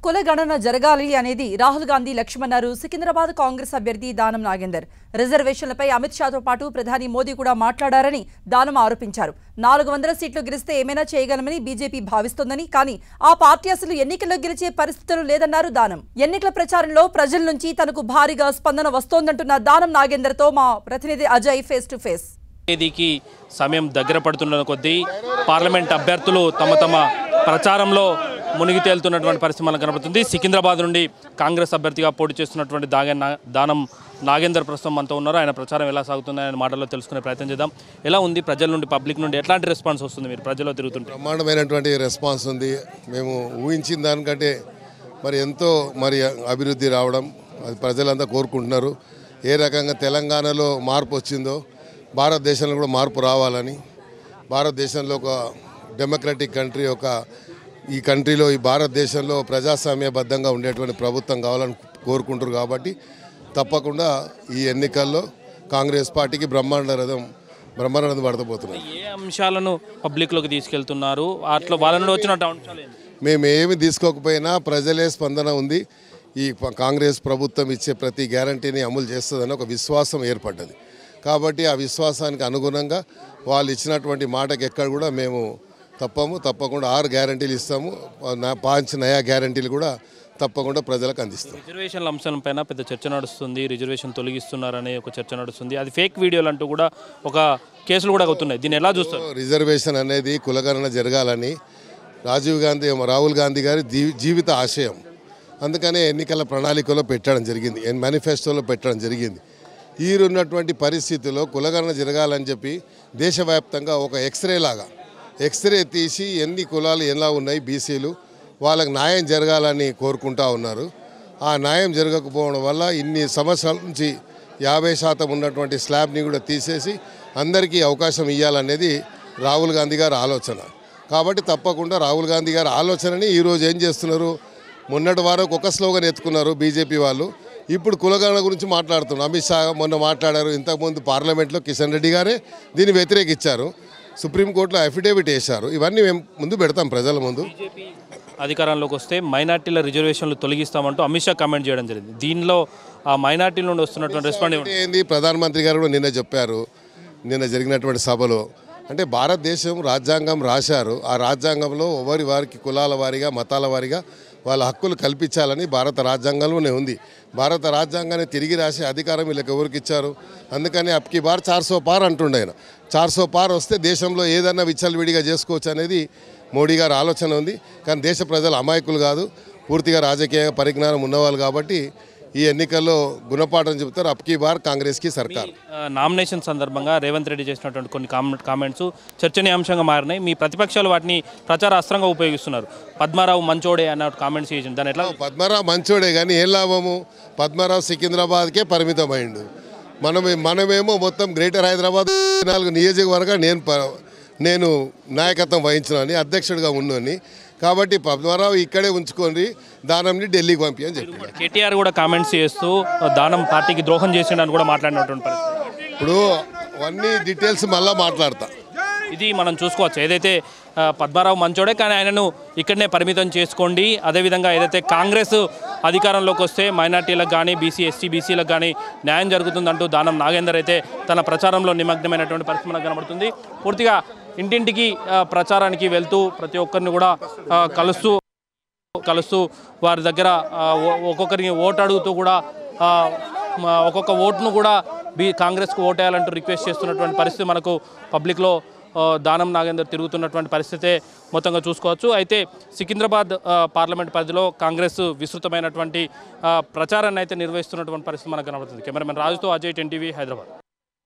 కులగణన జరగాలి అనేది రాహుల్ గాంధీ లక్ష్యమన్నారు సికింద్రాబాద్ కాంగ్రెస్ అభ్యర్థి దానం నాగేందర్. రిజర్వేషన్లపై అమిత్ షాతో పాటు ప్రధాని మోదీ కూడా మాట్లాడారని దానం ఆరోపించారు. 400 సీట్లు గెలిస్తే ఏమైనా చేయగలమని బీజేపీ భావిస్తోందని, కానీ ఆ పార్టీ అసలు ఎన్నికల్లో గెలిచే పరిస్థితులు లేదన్నారు దానం. ఎన్నికల ప్రచారంలో ప్రజల నుంచి తనకు భారీగా స్పందన వస్తోందంటున్న దానం నాగేందర్తో మా ప్రతినిధి అజయ్ ఫేస్ టు ఫేస్. తేదీకి సమయం దగ్గర పడుతున్న కొద్దీ పార్లమెంట్ అభ్యర్థులు తమ ప్రచారంలో మునిగి తేలుతున్నటువంటి పరిస్థితి మనకు కనబడుతుంది. సికింద్రాబాద్ నుండి కాంగ్రెస్ అభ్యర్థిగా పోటీ చేస్తున్నటువంటి దానం నాగేందర్ ప్రస్తుతం మనతో ఉన్నారు. ఆయన ప్రచారం ఎలా సాగుతుంది ఆయన మాటల్లో తెలుసుకునే ప్రయత్నం చేద్దాం. ఎలా ఉంది ప్రజల నుండి, పబ్లిక్ నుండి ఎట్లాంటి రెస్పాన్స్ వస్తుంది? మీరు ప్రజల్లో తిరుగుతుంటే బ్రహ్మాండమైనటువంటి రెస్పాన్స్ ఉంది. మేము ఊహించిన దానికంటే ఎంతో అభివృద్ధి రావడం అది ప్రజలంతా కోరుకుంటున్నారు. ఏ రకంగా తెలంగాణలో మార్పు వచ్చిందో భారతదేశంలో కూడా మార్పు రావాలని, భారతదేశంలో ఒక డెమోక్రటిక్ కంట్రీ, ఈ కంట్రీలో ఈ భారతదేశంలో ప్రజాస్వామ్యబద్ధంగా ఉండేటువంటి ప్రభుత్వం కావాలని కోరుకుంటారు. కాబట్టి తప్పకుండా ఈ ఎన్నికల్లో కాంగ్రెస్ పార్టీకి బ్రహ్మాండం పడతపోతున్నారు. ఏ అంశాలను పబ్లిక్లోకి తీసుకెళ్తున్నారు? అట్లా వాళ్ళ నుండి వచ్చిన అంశాలు మేము ఏమి తీసుకోకపోయినా ప్రజలే స్పందన ఉంది. ఈ కాంగ్రెస్ ప్రభుత్వం ఇచ్చే ప్రతి గ్యారంటీని అమలు చేస్తుందని ఒక విశ్వాసం ఏర్పడ్డది. కాబట్టి ఆ విశ్వాసానికి అనుగుణంగా వాళ్ళు ఇచ్చినటువంటి మాటకి ఎక్కడ కూడా మేము తప్పకుండా 6 గ్యారంటీలు ఇస్తాము. 5 నయా గ్యారంటీలు కూడా తప్పకుండా ప్రజలకు అందిస్తాం. రిజర్వేషన్ల అంశంపైన పెద్ద చర్చ నడుస్తుంది. రిజర్వేషన్ తొలగిస్తున్నారనే ఒక చర్చ నడుస్తుంది. అది ఫేక్ వీడియోలు అంటూ కూడా ఒక కేసులు కూడా అవుతున్నాయి. దీన్ని ఎలా చూస్తారు? రిజర్వేషన్ అనేది కులగణన జరగాలని రాహుల్ గాంధీ గారి జీవిత ఆశయం. అందుకనే ఎన్నికల ప్రణాళికలో పెట్టడం జరిగింది, మేనిఫెస్టోలో పెట్టడం జరిగింది. ఈరున్నటువంటి పరిస్థితుల్లో కులగణన జరగాలని చెప్పి దేశవ్యాప్తంగా ఒక ఎక్స్రే తీసి ఎన్ని కులాలు ఎలా ఉన్నాయి, బీసీలు వాళ్ళకి న్యాయం జరగాలని కోరుకుంటా ఉన్నారు. ఆ న్యాయం జరగకపోవడం వల్ల ఇన్ని సంవత్సరాల నుంచి 50% ఉన్నటువంటి స్లాబ్ని కూడా తీసేసి అందరికీ అవకాశం ఇవ్వాలనేది రాహుల్ గాంధీ గారి ఆలోచన. కాబట్టి తప్పకుండా రాహుల్ గాంధీ గారి ఆలోచనని ఈరోజు ఏం చేస్తున్నారు, మొన్నటి వరకు ఒక స్లోగన్ ఎత్తుకున్నారు బీజేపీ వాళ్ళు, ఇప్పుడు కులగణన గురించి మాట్లాడుతున్నారు. అమిత్ షా మొన్న మాట్లాడారు. ఇంతకుముందు పార్లమెంట్లో కిషన్ రెడ్డి గారే దీన్ని వ్యతిరేకించారు. సుప్రీంకోర్టులో అఫిడేవిట్ వేశారు. ఇవన్నీ మేము ముందు పెడతాం ప్రజల ముందు. అధికారంలోకి వస్తే మైనార్టీల రిజర్వేషన్లు తొలగిస్తామంటూ అమిత్ షా కామెంట్ చేయడం జరిగింది. దీనిలో ఆ మైనార్టీల నుండి వస్తున్నటువంటి రెస్పాండ్ ఏంది? ప్రధానమంత్రి గారు కూడా నిన్న చెప్పారు, నిన్న జరిగినటువంటి సభలో. అంటే భారతదేశం రాజ్యాంగం రాశారు. ఆ రాజ్యాంగంలో వారికి కులాల వారీగా, మతాల వారీగా వాళ్ళ హక్కులు కల్పించాలని భారత రాజ్యాంగంలోనే ఉంది. భారత రాజ్యాంగాన్ని తిరిగి రాసే అధికారం వీళ్ళకి ఎవరికి ఇచ్చారు? అందుకని అప్కి బార్ 400 పార్ అంటుండే ఆయన. 400 పార్ వస్తే దేశంలో ఏదన్నా విచ్చలవిడిగా చేసుకోవచ్చు అనేది మోడీ గారి ఆలోచన ఉంది. కానీ దేశ ప్రజలు అమాయకులు కాదు, పూర్తిగా రాజకీయ పరిజ్ఞానం ఉన్నవాళ్ళు. కాబట్టి ఈ ఎన్నికల్లో గుణపాఠం చెబుతారు అప్కి బార్ కాంగ్రెస్కి సర్కార్. నామినేషన్ సందర్భంగా రేవంత్ రెడ్డి చేసినటువంటి కొన్ని కామెంట్స్ చర్చనీయాంశంగా మారినాయి. మీ ప్రతిపక్షాలు వాటిని ప్రచార అస్త్రంగా ఉపయోగిస్తున్నారు. పద్మారావు మంచోడే అన్న కామెంట్స్ చేసింది. దాని ఎట్లా? పద్మారావు మంచోడే కానీ ఏం లాభము? పద్మారావు సికింద్రాబాద్కే పరిమితమైండు. మనమేమో మొత్తం గ్రేటర్ హైదరాబాద్ 4 నియోజకవర్గాలు నేను నాయకత్వం వహించినని, అధ్యక్షుడిగా ఉన్నని. కాబట్టి పద్మారావు ఇక్కడే ఉంచుకొని దానంని ఢిల్లీకి పంపి అని చెప్పి కేటీఆర్ కూడా కామెంట్స్ చేస్తూ దానం పార్టీకి ద్రోహం చేసిండని కూడా మాట్లాడినటువంటి పరిస్థితి. ఇప్పుడు అన్ని డీటెయిల్స్ మళ్ళీ మాట్లాడతా. ఇది మనం చూసుకోవచ్చు. ఏదైతే పద్మారావు మంచోడే కానీ ఆయనను ఇక్కడనే పరిమితం చేసుకోండి. అదేవిధంగా ఏదైతే కాంగ్రెస్ అధికారంలోకి వస్తే మైనార్టీలకు కానీ, బీసీ ఎస్టీ బీసీలకు కానీ న్యాయం జరుగుతుందంటూ దానం నాగేందర్ అయితే తన ప్రచారంలో నిమగ్నమైనటువంటి పరిస్థితి మనకు కనబడుతుంది. పూర్తిగా ఇంటింటికి ప్రచారానికి వెళ్తూ ప్రతి ఒక్కరిని కూడా కలుస్తూ వారి దగ్గర ఒక్కొక్కరికి ఓటు అడుగుతూ కూడా ఒక్కొక్క ఓటును కూడా కాంగ్రెస్కు ఓటేయాలంటూ రిక్వెస్ట్ చేస్తున్నటువంటి పరిస్థితి మనకు పబ్లిక్లో దానం నాగేందర్ తిరుగుతున్నటువంటి పరిస్థితే మొత్తంగా చూసుకోవచ్చు. అయితే సికింద్రాబాద్ పార్లమెంట్ పరిధిలో కాంగ్రెస్ విస్తృతమైనటువంటి ప్రచారాన్ని అయితే నిర్వహిస్తున్నటువంటి పరిస్థితి మనకు కనబడుతుంది. కెమెరామెన్ రాజుతో అజయ్, 10 టీవీ, హైదరాబాద్.